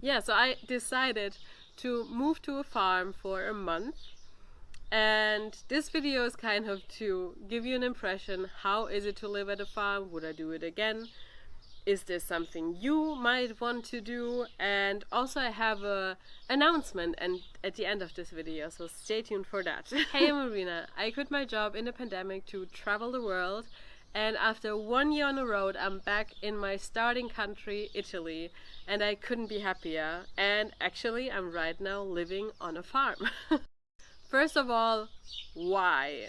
Yeah, so I decided to move to a farm for a month. And this video is kind of to give you an impression, how is it to live at a farm? Would I do it again? Is this something you might want to do? And also I have a announcement and at the end of this video, so stay tuned for that. Hey, I'm Marina. I quit my job in the pandemic to travel the world, and after 1 year on the road I'm back in my starting country, Italy, and I couldn't be happier. And actually I'm right now living on a farm. First of all, why?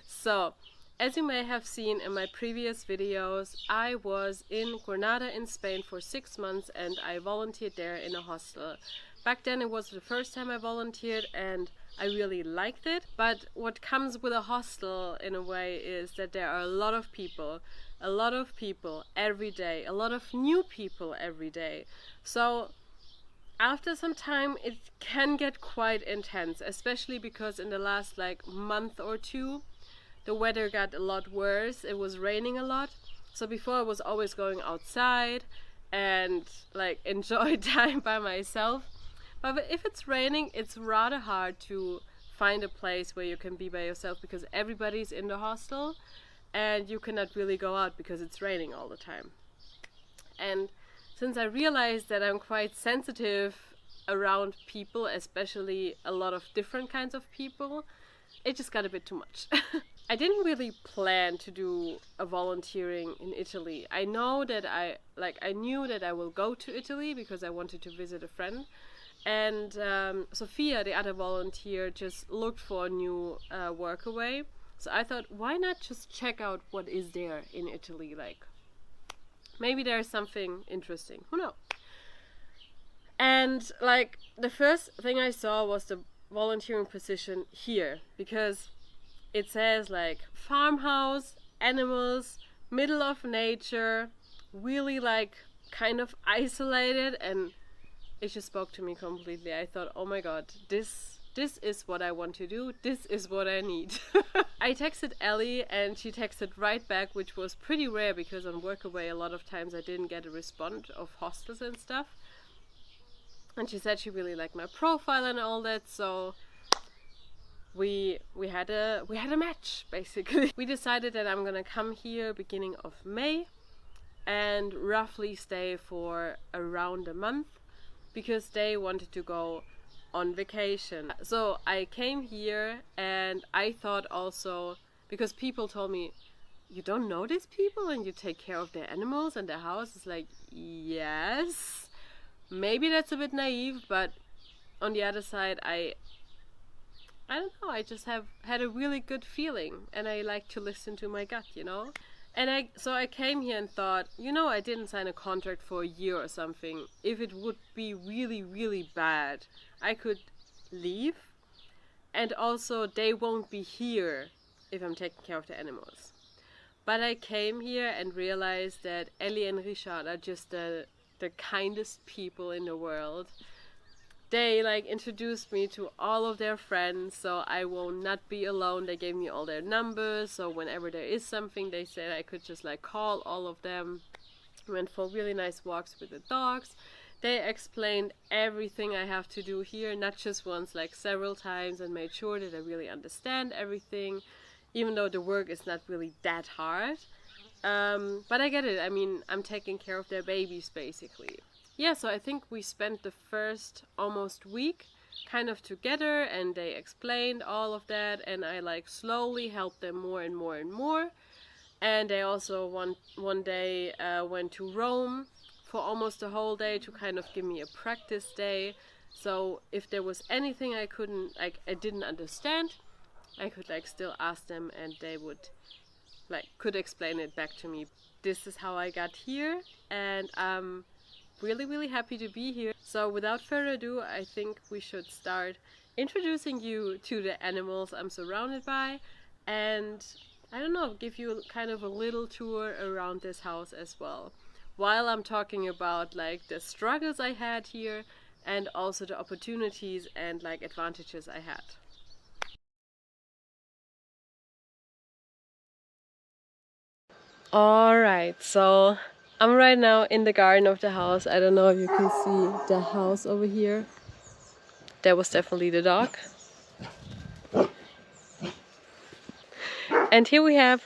So, as you may have seen in my previous videos, I was in Granada in Spain for 6 months and I volunteered there in a hostel. Back then it was the first time I volunteered and I really liked it, but what comes with a hostel in a way is that there are a lot of people every day, a lot of new people every day. So after some time it can get quite intense, especially because in the last month or two the weather got a lot worse. It was raining a lot, so before I was always going outside and enjoy time by myself, but if it's raining it's rather hard to find a place where you can be by yourself because everybody's in the hostel and you cannot really go out because it's raining all the time. And since I realized that I'm quite sensitive around people, especially a lot of different kinds of people, it just got a bit too much. I didn't really plan to do a volunteering in Italy. I knew that I will go to Italy because I wanted to visit a friend. And Sophia, the other volunteer, just looked for a new workaway. So I thought, why not just check out what is there in Italy? Maybe there's something interesting. Who knows? And the first thing I saw was the volunteering position here, because it says farmhouse, animals, middle of nature, really kind of isolated, and it just spoke to me completely. I thought, oh my god, this is what I want to do. This is what I need. I texted Ellie and she texted right back, which was pretty rare because on Workaway a lot of times I didn't get a response of hostels and stuff. And she said she really liked my profile and all that, so we had a match basically. We decided that I'm gonna come here beginning of May and roughly stay for around a month because they wanted to go on vacation. So I came here and I thought also, because people told me, you don't know these people and you take care of their animals and their house. It's yes, maybe that's a bit naive, but on the other side, I don't know, I just had a really good feeling and I like to listen to my gut, you know? And I came here and thought, I didn't sign a contract for a year or something. If it would be really, really bad, I could leave. And also, they won't be here if I'm taking care of the animals. But I came here and realized that Ellie and Richard are just the kindest people in the world. They introduced me to all of their friends, so I will not be alone. They gave me all their numbers, so whenever there is something, they said I could just call all of them. Went for really nice walks with the dogs. They explained everything I have to do here, not just once, several times, and made sure that I really understand everything, even though the work is not really that hard. But I get it. I mean, I'm taking care of their babies basically. Yeah, so I think we spent the first almost week kind of together and they explained all of that and I slowly helped them more and more and more. And they also one day went to Rome for almost a whole day to kind of give me a practice day. So if there was anything I didn't understand, I could still ask them and they would could explain it back to me. This is how I got here and really, really happy to be here. So without further ado, I think we should start introducing you to the animals I'm surrounded by and I don't know, give you kind of a little tour around this house as well, while I'm talking about the struggles I had here and also the opportunities and advantages I had. Alright, so I'm right now in the garden of the house. I don't know if you can see the house over here. That was definitely the dog. And here we have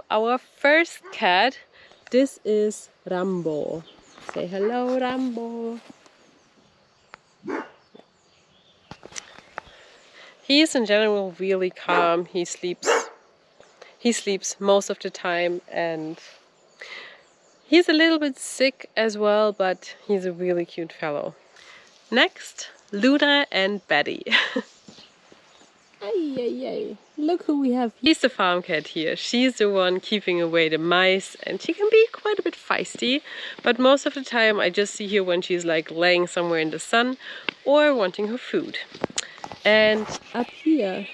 our first cat. This is Rambo. Say hello, Rambo. He is in general really calm. He sleeps most of the time, and he's a little bit sick as well, but he's a really cute fellow. Next, Luna and Betty. Ay, ay, ay. Look who we have. He's the farm cat here. She's the one keeping away the mice, and she can be quite a bit feisty, but most of the time I just see her when she's like laying somewhere in the sun or wanting her food. And up here,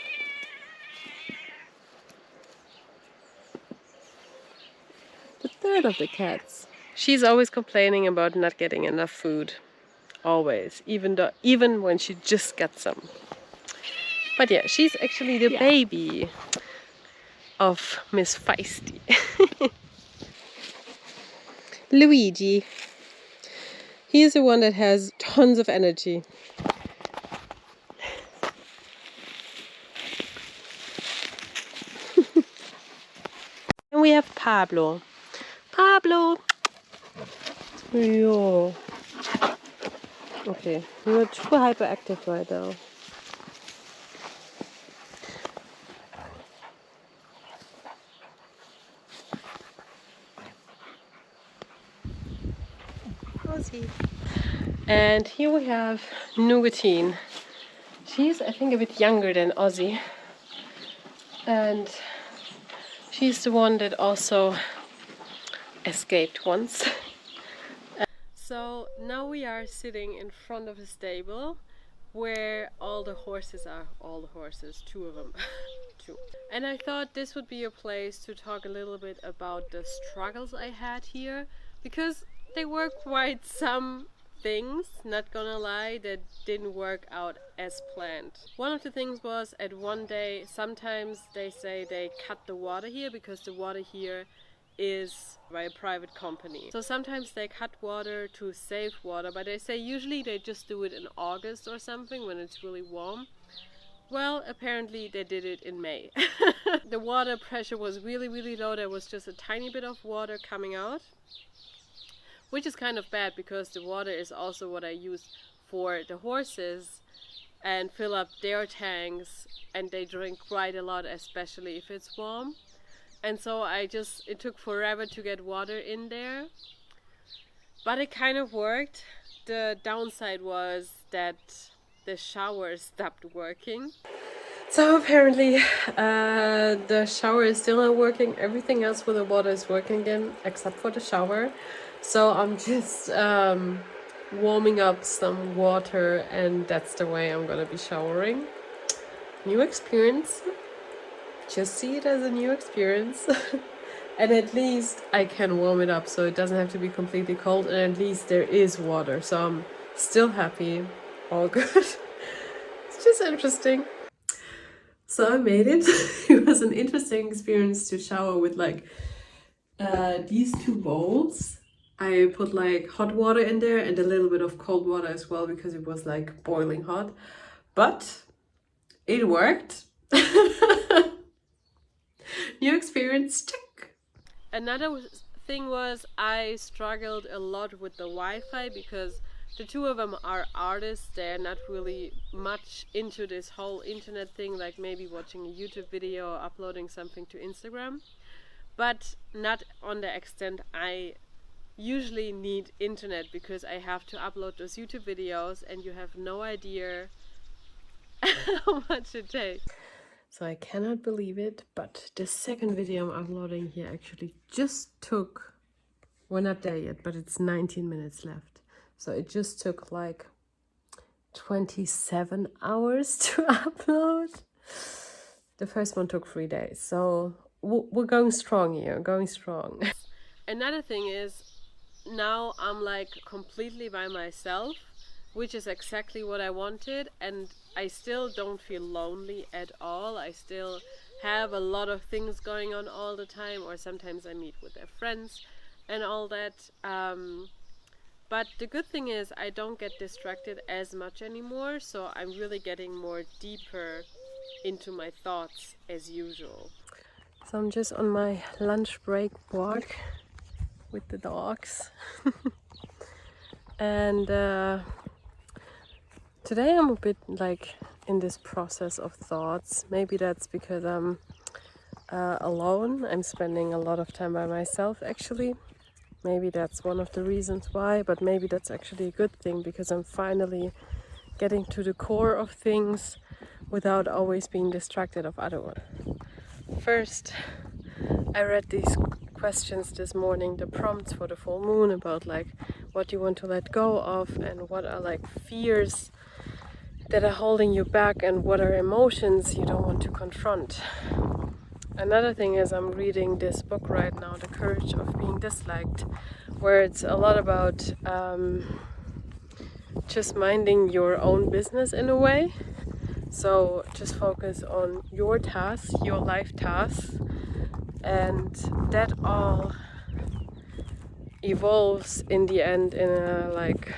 the third of the cats. She's always complaining about not getting enough food. Always, even when she just gets some. But yeah, she's actually the baby of Miss Feisty. Luigi. He's the one that has tons of energy. And we have Pablo. Pablo! Yo. Okay, you're too hyperactive right now. And here we have Nougatine. She's, I think, a bit younger than Ozzy. And she's the one that also escaped once. So now we are sitting in front of the stable where all the horses are. All the horses, two of them. Two. And I thought this would be a place to talk a little bit about the struggles I had here, because they were quite some things, not gonna lie, that didn't work out as planned. One of the things was, at one day, sometimes they say they cut the water here because the water here is by a private company. So sometimes they cut water to save water, but they say usually they just do it in August or something when it's really warm. Well, apparently they did it in May. The water pressure was really, really low. There was just a tiny bit of water coming out, which is kind of bad because the water is also what I use for the horses and fill up their tanks, and they drink quite a lot, especially if it's warm. And so it took forever to get water in there, but it kind of worked. The downside was that the shower stopped working. So apparently the shower is still not working. Everything else with the water is working again except for the shower. So I'm just warming up some water, and that's the way I'm gonna be showering. New experience. Just see it as a new experience. And at least I can warm it up so it doesn't have to be completely cold, and at least there is water, so I'm still happy. All good. It's just interesting. So I made it. It was an interesting experience to shower with like these two bowls. I put like hot water in there and a little bit of cold water as well because it was like boiling hot, but it worked. New experience, check. Another thing was I struggled a lot with the Wi-Fi because the two of them are artists. They're not really much into this whole internet thing, like maybe watching a YouTube video or uploading something to Instagram, but not on the extent I usually need internet, because I have to upload those YouTube videos and you have no idea how much it takes. So I cannot believe it, but the second video I'm uploading here actually just took, we're not there yet, but it's 19 minutes left. So it just took like 27 hours to upload. The first one took 3 days. So we're going strong here, going strong. Another thing is, now I'm like completely by myself, which is exactly what I wanted, and I still don't feel lonely at all. I still have a lot of things going on all the time, or sometimes I meet with their friends and all that. But the good thing is I don't get distracted as much anymore, so I'm really getting more deeper into my thoughts as usual. So I'm just on my lunch break walk with the dogs. And today I'm a bit like in this process of thoughts. Maybe that's because I'm alone. I'm spending a lot of time by myself actually. Maybe that's one of the reasons why, but maybe that's actually a good thing because I'm finally getting to the core of things without always being distracted of other ones. First, I read these questions this morning, the prompts for the full moon, about like what you want to let go of and what are like fears that are holding you back and what are emotions you don't want to confront. Another thing is I'm reading this book right now, The Courage of Being Disliked, where it's a lot about just minding your own business in a way. So just focus on your tasks, your life tasks, and that all evolves in the end in a like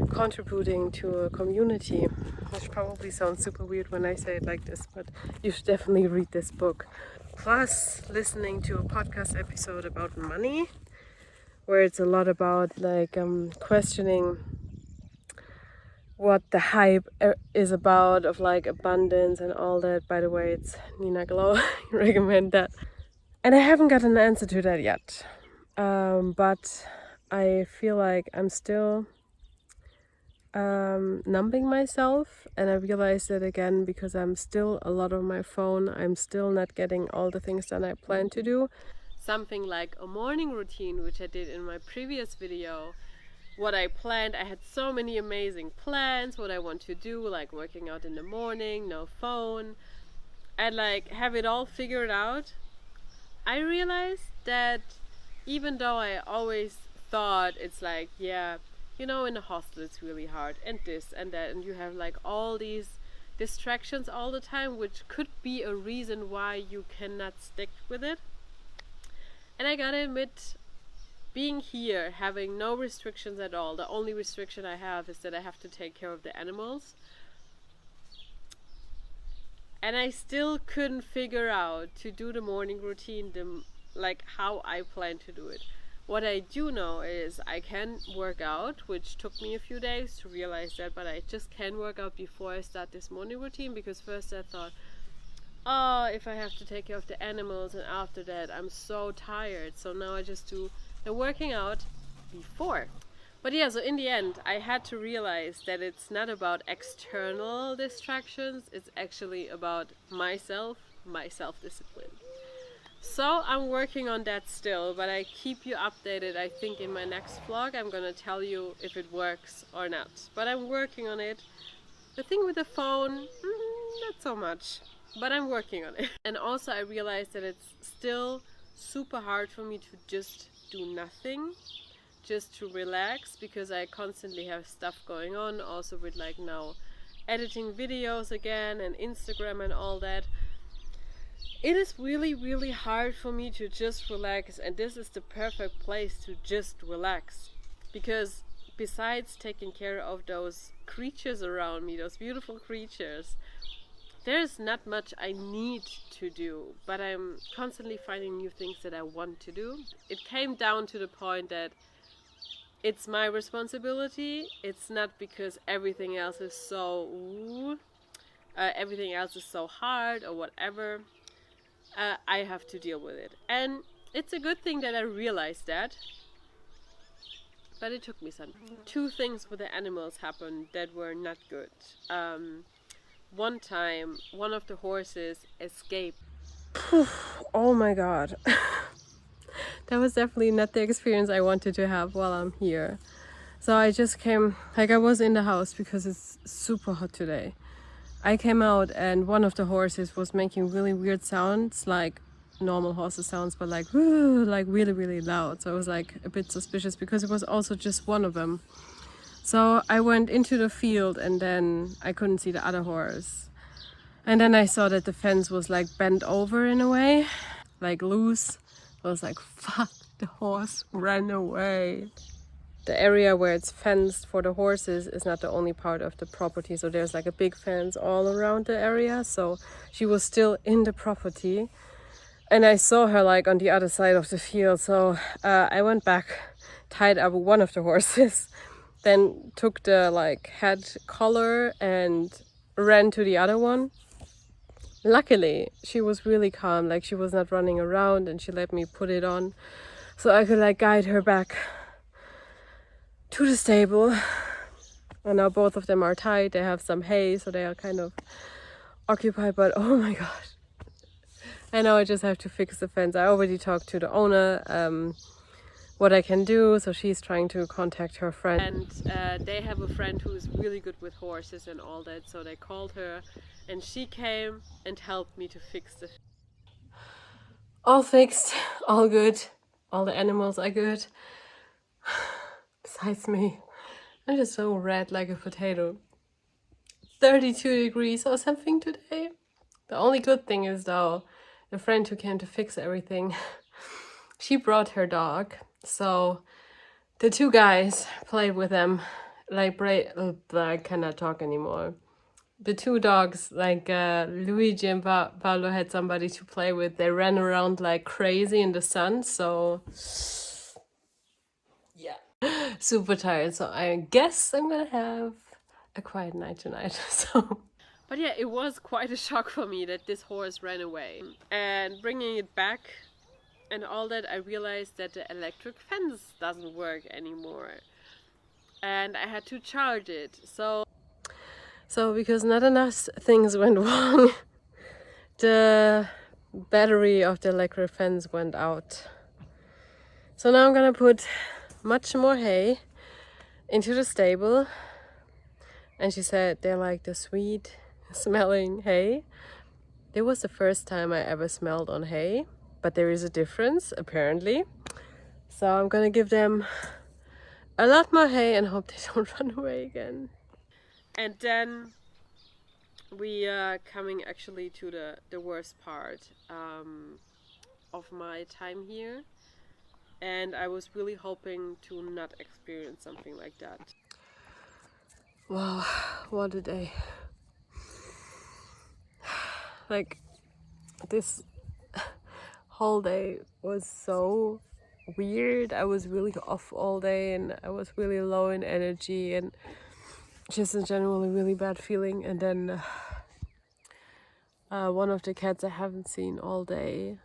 contributing to a community, which probably sounds super weird when I say it like this, but you should definitely read this book. Plus listening to a podcast episode about money, where it's a lot about like questioning what the hype is about of like abundance and all that. By the way, it's Nina Glow. I recommend that. And I haven't got an answer to that yet. But I feel like I'm still numbing myself, and I realized that again because I'm still a lot on my phone. I'm still not getting all the things that I plan to do. Something like a morning routine, which I did in my previous video. What I planned, I had so many amazing plans, what I want to do, like working out in the morning, no phone, and like have it all figured out. I realized that even though I always thought it's like, yeah, you know, in a hostel it's really hard, and this and that, and you have like all these distractions all the time, which could be a reason why you cannot stick with it. And I gotta admit, being here, having no restrictions at all, the only restriction I have is that I have to take care of the animals. And I still couldn't figure out to do the morning routine, like how I plan to do it. What I do know is I can work out, which took me a few days to realize that, but I just can work out before I start this morning routine, because first I thought, oh, if I have to take care of the animals, and after that I'm so tired, so now I just do the working out before. But yeah, so in the end I had to realize that it's not about external distractions, it's actually about myself, my self-discipline. So I'm working on that still, but I keep you updated. I think in my next vlog I'm gonna tell you if it works or not. But I'm working on it. The thing with the phone, not so much, but I'm working on it. And also I realized that it's still super hard for me to just do nothing, just to relax, because I constantly have stuff going on, also with like now editing videos again and Instagram and all that. It is really, really hard for me to just relax, and this is the perfect place to just relax, because besides taking care of those creatures around me, those beautiful creatures, there's not much I need to do, but I'm constantly finding new things that I want to do. It came down to the point that it's my responsibility. It's not because everything else is so hard or whatever. I have to deal with it, and it's a good thing that I realized that, but it took me some. Two things with the animals happened that were not good. One time one of the horses escaped. Oh my god. That was definitely not the experience I wanted to have while I'm here. So I just came, like I was in the house because it's super hot today. I came out and one of the horses was making really weird sounds, like normal horses sounds, but like woo, like really, really loud. So I was like a bit suspicious because it was also just one of them. So I went into the field and then I couldn't see the other horse. And then I saw that the fence was like bent over in a way, like loose. I was like, fuck, the horse ran away. The area where it's fenced for the horses is not the only part of the property. So there's like a big fence all around the area. So she was still in the property. And I saw her like on the other side of the field. So I went back, tied up one of the horses, then took the like head collar and ran to the other one. Luckily, she was really calm, like she was not running around, and she let me put it on so I could like guide her back to the stable. And now both of them are tied. They have some hay, so they are kind of occupied, but oh my god. I know I just have to fix the fence. I already talked to the owner what I can do, so she's trying to contact her friend. And they have a friend who is really good with horses and all that, so they called her and she came and helped me to fix the fence. All fixed, all good, all the animals are good. Besides me, I'm just so red like a potato. 32 degrees or something today. The only good thing is though, the friend who came to fix everything, she brought her dog. So the two guys played with them, like I cannot talk anymore. The two dogs, like Luigi and Paolo, had somebody to play with. They ran around like crazy in the sun. So yeah, super tired. So I guess I'm gonna have a quiet night tonight. So. But yeah, it was quite a shock for me that this horse ran away. And bringing it back and all that, I realized that the electric fence doesn't work anymore. And I had to charge it. So because not enough things went wrong, the battery of the electric fence went out. So now I'm gonna put much more hay into the stable. And she said they like the sweet smelling hay. It was the first time I ever smelled on hay, but there is a difference apparently. So I'm gonna give them a lot more hay and hope they don't run away again. And then we are coming actually to the worst part of my time here, and I was really hoping to not experience something like that. Wow, what a day. Like, this whole day was so weird. I was really off all day and I was really low in energy and just in general a really bad feeling. And then one of the cats I haven't seen all day,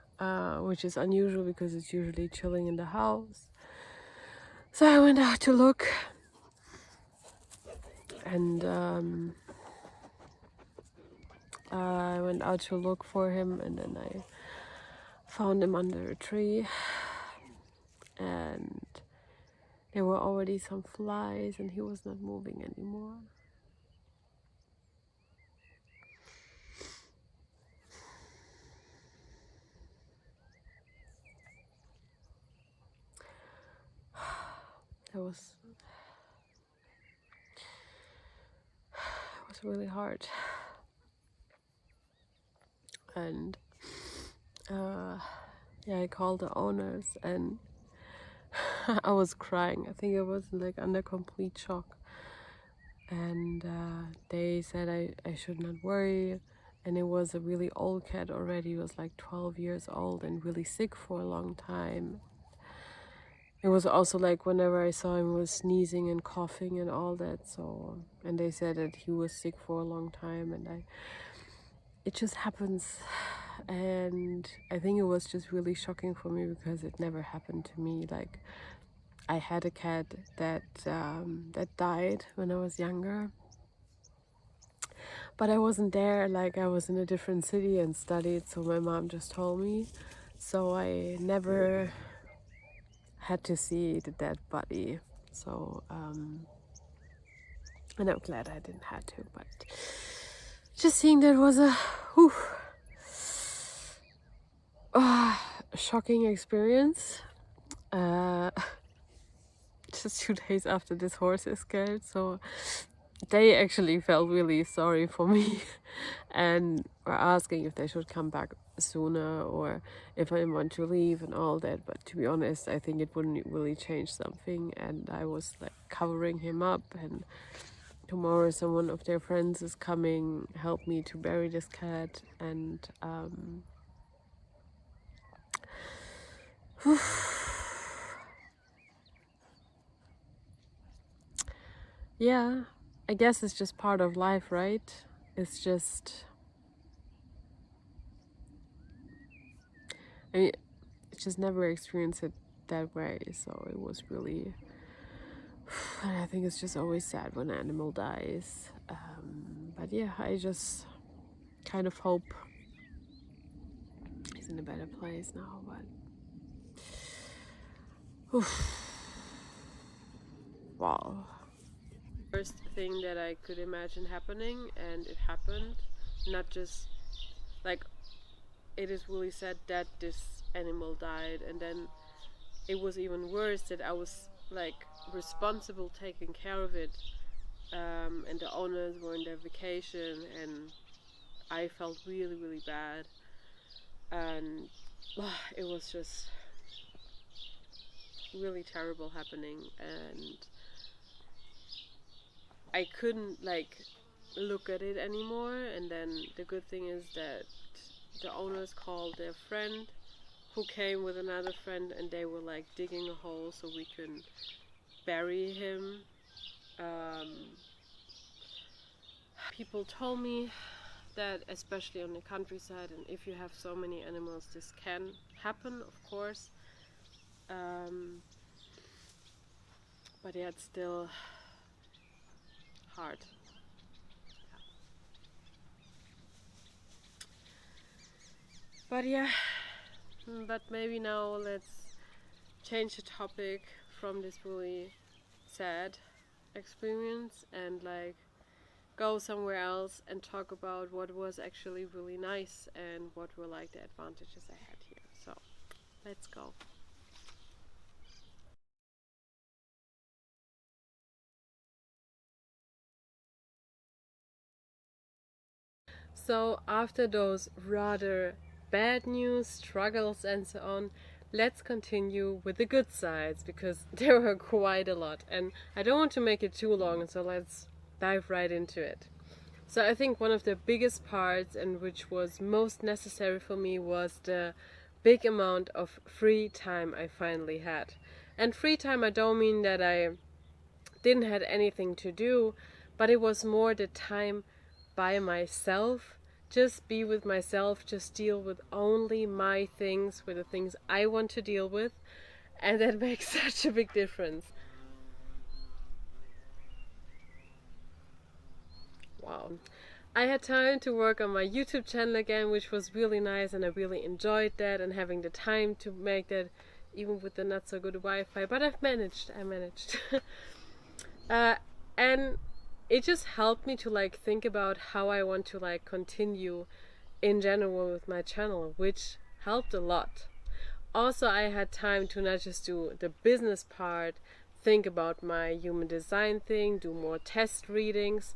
which is unusual because it's usually chilling in the house. So I went out to look, and I went out to look for him, and then I found him under a tree, and there were already some flies and he was not moving anymore. It was really hard. And yeah, I called the owners and I was crying. I think I was like under complete shock. And they said I should not worry. And it was a really old cat already. He was like 12 years old and really sick for a long time. It was also like whenever I saw him, he was sneezing and coughing and all that. So, and they said that he was sick for a long time, and it just happens. And I think it was just really shocking for me because it never happened to me. Like, I had a cat that died when I was younger, but I wasn't there. Like, I was in a different city and studied, so my mom just told me. So I never had to see the dead body. So and I'm glad I didn't have to, but just seeing that was a shocking experience. Just 2 days after this horse escaped, so they actually felt really sorry for me and were asking if they should come back sooner or if I want to leave and all that. But to be honest, I think it wouldn't really change something. And I was like covering him up, and tomorrow someone of their friends is coming help me to bury this cat. And yeah, I guess it's just part of life, right? It's just, I mean, I just never experienced it that way, so it was really, and I think it's just always sad when an animal dies. But yeah, I just kind of hope he's in a better place now. But wow. First thing that I could imagine happening, and it happened. Not just like, it is really sad that this animal died, and then it was even worse that I was like responsible taking care of it, and the owners were on their vacation, and I felt really, really bad, and it was just really terrible happening, and I couldn't like look at it anymore. And then the good thing is that the owners called their friend who came with another friend, and they were like digging a hole so we can bury him. People told me that especially on the countryside, and if you have so many animals, this can happen, of course. But yeah, it's still hard. But yeah, but maybe now let's change the topic from this really sad experience and like go somewhere else and talk about what was actually really nice and what were like the advantages I had here. So let's go. So after those rather bad news, struggles and so on, let's continue with the good sides, because there were quite a lot and I don't want to make it too long, so let's dive right into it. So I think one of the biggest parts, and which was most necessary for me, was the big amount of free time I finally had. And free time, I don't mean that I didn't have anything to do, but it was more the time by myself, just be with myself, just deal with only my things, with the things I want to deal with, and that makes such a big difference. Wow. I had time to work on my YouTube channel again, which was really nice, and I really enjoyed that, and having the time to make that, even with the not so good Wi-Fi, but I managed. uh, and it just helped me to like think about how I want to like continue in general with my channel, which helped a lot. Also, I had time to not just do the business part, think about my human design thing, do more test readings,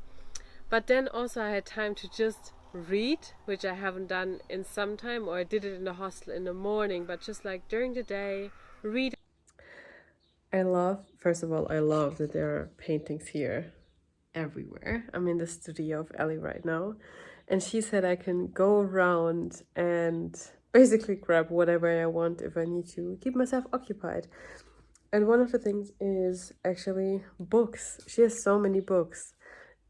but then also I had time to just read, which I haven't done in some time, or I did it in the hostel in the morning, but just like during the day, read. First of all, I love that there are paintings here everywhere. I'm in the studio of Ellie right now, and she said I can go around and basically grab whatever I want if I need to keep myself occupied. And one of the things is actually books. She has so many books.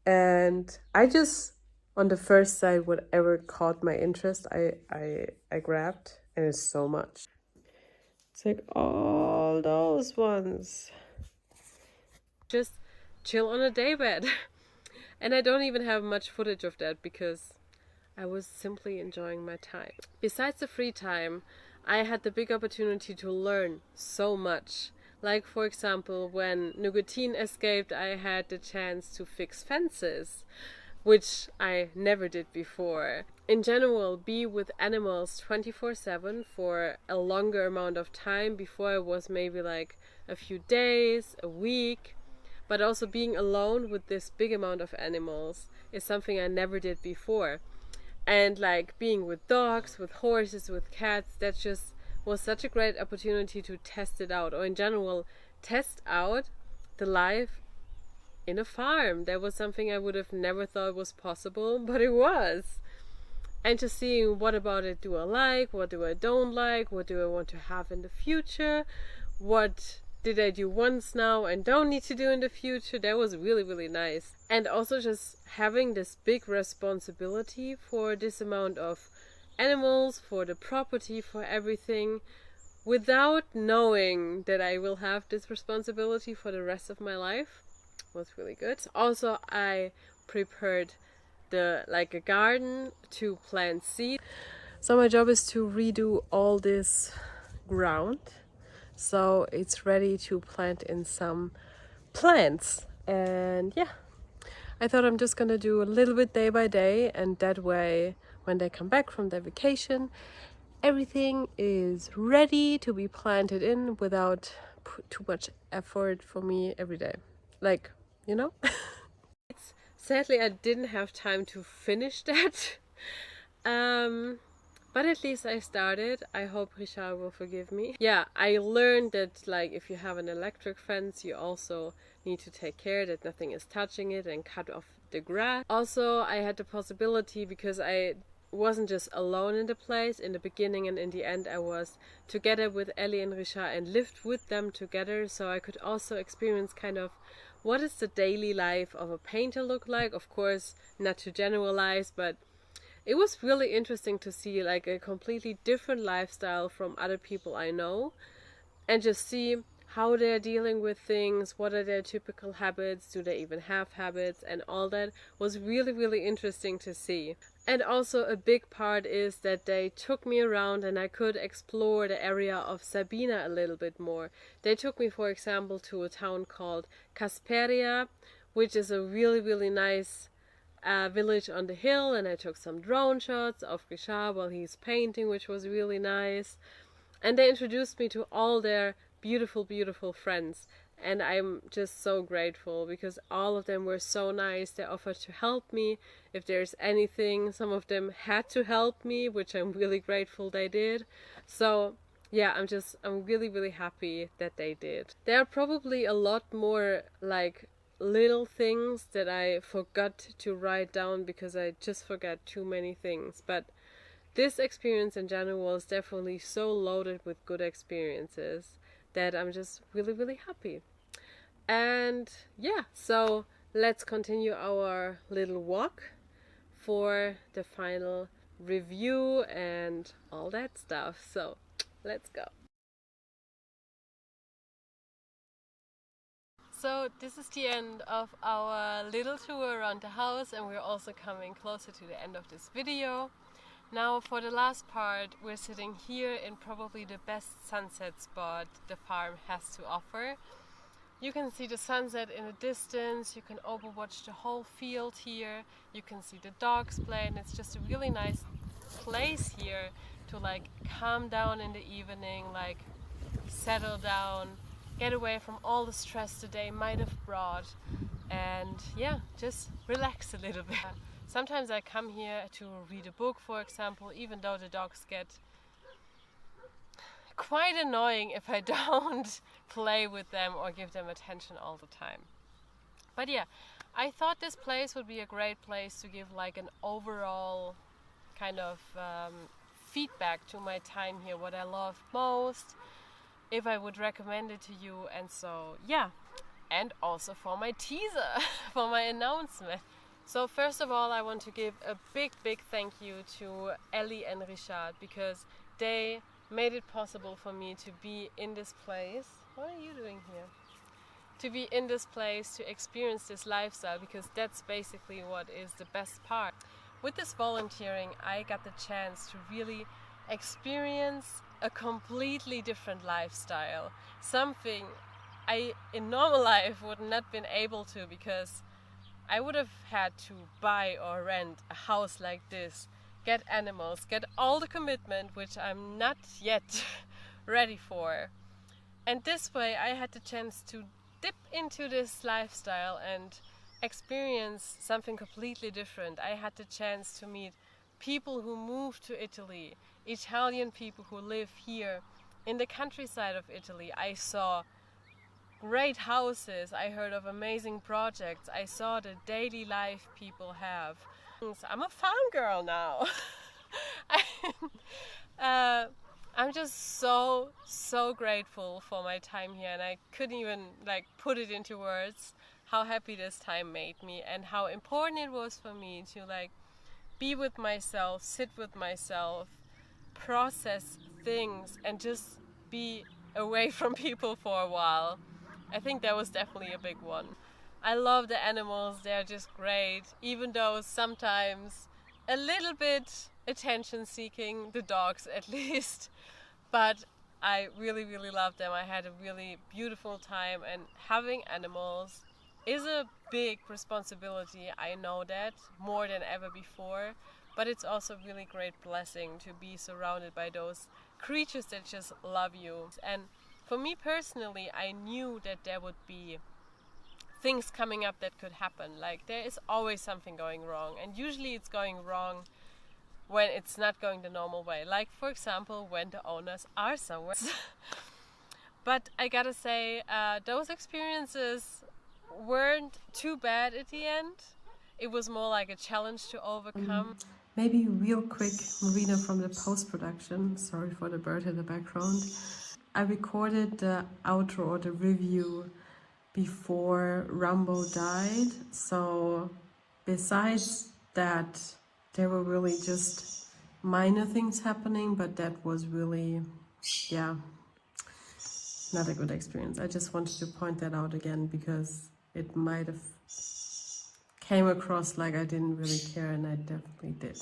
And I just, on the first side, whatever caught my interest, I grabbed, and it's so much. It's like all those ones. Just chill on a daybed. And I don't even have much footage of that because I was simply enjoying my time. Besides the free time, I had the big opportunity to learn so much. Like, for example, when Nuggetine escaped, I had the chance to fix fences, which I never did before. In general, be with animals 24/7 for a longer amount of time. Before it was maybe like a few days, a week. but also being alone with this big amount of animals is something I never did before. And like being with dogs, with horses, with cats, that just was such a great opportunity to test it out, or in general test out the life in a farm. That was something I would have never thought was possible, but it was. And just seeing, what about it do I like, what do I don't like, what do I want to have in the future, what did I do once now and don't need to do in the future. That was really, really nice. And also just having this big responsibility for this amount of animals, for the property, for everything, without knowing that I will have this responsibility for the rest of my life, was really good. Also, I prepared a garden to plant seed. So my job is to redo all this ground, so it's ready to plant in some plants. And yeah, I thought I'm just gonna do a little bit day by day, and that way when they come back from their vacation, everything is ready to be planted in without too much effort for me every day, like, you know. Sadly, I didn't have time to finish that. But at least I started. I hope Richard will forgive me. Yeah, I learned that like if you have an electric fence, you also need to take care that nothing is touching it and cut off the grass. Also, I had the possibility, because I wasn't just alone in the place. In the beginning and in the end, I was together with Ellie and Richard and lived with them together, so I could also experience kind of what is the daily life of a painter look like. Of course, not to generalize, but it was really interesting to see like a completely different lifestyle from other people I know, and just see how they're dealing with things, what are their typical habits, do they even have habits, and all that was really, really interesting to see. And also a big part is that they took me around and I could explore the area of Sabina a little bit more. They took me, for example, to a town called Kasperia, which is a really, really nice village on the hill, and I took some drone shots of Richard while he's painting, which was really nice. And they introduced me to all their beautiful, beautiful friends. And I'm just so grateful, because all of them were so nice. They offered to help me if there's anything. Some of them had to help me, which I'm really grateful they did. So yeah, I'm really, really happy that they did. There are probably a lot more like little things that I forgot to write down because I just forgot too many things. But this experience in general was definitely so loaded with good experiences that I'm just really, really happy. And yeah, so let's continue our little walk for the final review and all that stuff. So let's go. So this is the end of our little tour around the house, and we're also coming closer to the end of this video. Now for the last part, we're sitting here in probably the best sunset spot the farm has to offer. You can see the sunset in the distance, you can overwatch the whole field here, you can see the dogs play, and it's just a really nice place here to like calm down in the evening, like settle down, get away from all the stress the day might have brought, and yeah, just relax a little bit. Sometimes I come here to read a book, for example, even though the dogs get quite annoying if I don't play with them or give them attention all the time. But yeah, I thought this place would be a great place to give like an overall kind of feedback to my time here, what I love most, if I would recommend it to you, and so yeah, and also for my teaser, for my announcement. So first of all, I want to give a big, big thank you to Ellie and Richard, because they made it possible for me to be in this place. What are you doing here? To be in this place, to experience this lifestyle, because that's basically what is the best part. With this volunteering, I got the chance to really experience a completely different lifestyle. Something I in normal life would not been able to, because I would have had to buy or rent a house like this, get animals, get all the commitment, which I'm not yet ready for. And this way I had the chance to dip into this lifestyle and experience something completely different. I had the chance to meet people who moved to Italy, Italian people who live here in the countryside of Italy. I saw great houses, I heard of amazing projects, I saw the daily life people have. I'm a farm girl now. I'm just so grateful for my time here, and I couldn't even put it into words how happy this time made me and how important it was for me to be with myself, sit with myself, process things, and just be away from people for a while. I think that was definitely a big one. I love the animals, they're just great, even though sometimes a little bit attention seeking, the dogs at least, but I really love them. I had a really beautiful time, and having animals is a big responsibility. I know that more than ever before, but it's also a really great blessing to be surrounded by those creatures that just love you. And for me personally, I knew that there would be things coming up that could happen. There is always something going wrong, and usually it's going wrong when it's not going the normal way. For example, when the owners are somewhere. But I gotta say, those experiences weren't too bad at the end. It was more like a challenge to overcome. Maybe real quick, Marina from the post-production. Sorry for the bird in the background. I recorded the outro or the review before Rambo died. So besides that, there were really just minor things happening, but that was really, not a good experience. I just wanted to point that out again because it might have came across like I didn't really care, and I definitely did.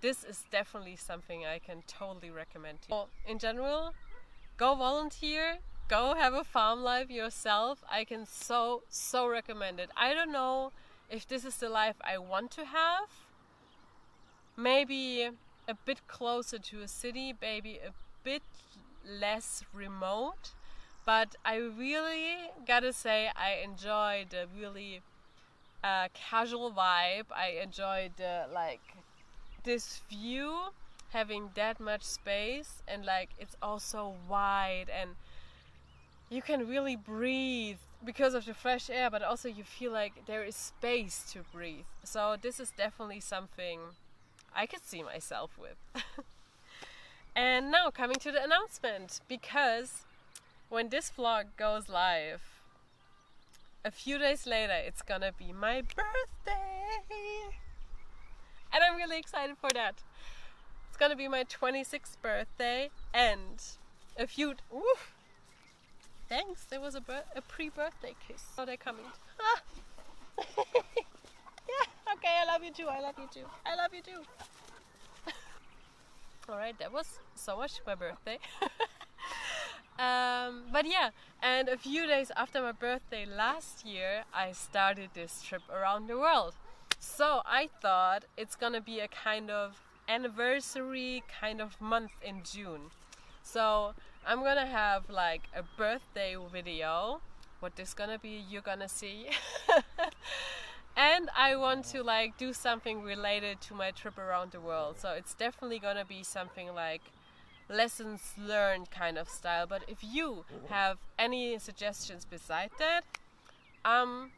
This is definitely something I can totally recommend to you. In general, go volunteer, go have a farm life yourself. I can so recommend it. I don't know if this is the life I want to have. Maybe a bit closer to a city, maybe a bit less remote, but I really gotta say I enjoy the really casual vibe. I enjoy the this view, having that much space, and it's also wide, and you can really breathe because of the fresh air, but also you feel like there is space to breathe. So this is definitely something I could see myself with. And now coming to the announcement, because when this vlog goes live, a few days later it's gonna be my birthday, and I'm really excited for that. It's gonna be my 26th birthday, and a few... Ooh, thanks, there was a pre-birthday kiss. Oh, they're coming. Ah. Yeah, okay, I love you too, I love you too, I love you too. Alright, that was so much my birthday. But yeah, and a few days after my birthday last year, I started this trip around the world. So I thought it's gonna be a kind of anniversary kind of month in June. So I'm gonna have a birthday video. What this gonna be, you're gonna see. And I want to do something related to my trip around the world. So it's definitely gonna be something lessons learned kind of style. But if you have any suggestions beside that, I'm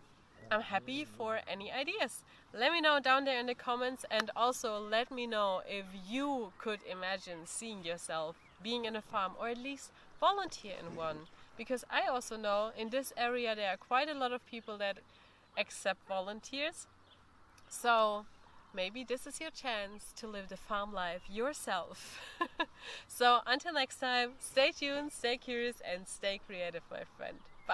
happy for any ideas. Let me know down there in the comments, and also let me know if you could imagine seeing yourself being in a farm, or at least volunteer in one. Because I also know in this area there are quite a lot of people that accept volunteers. So maybe this is your chance to live the farm life yourself. So until next time, stay tuned, stay curious, and stay creative, my friend.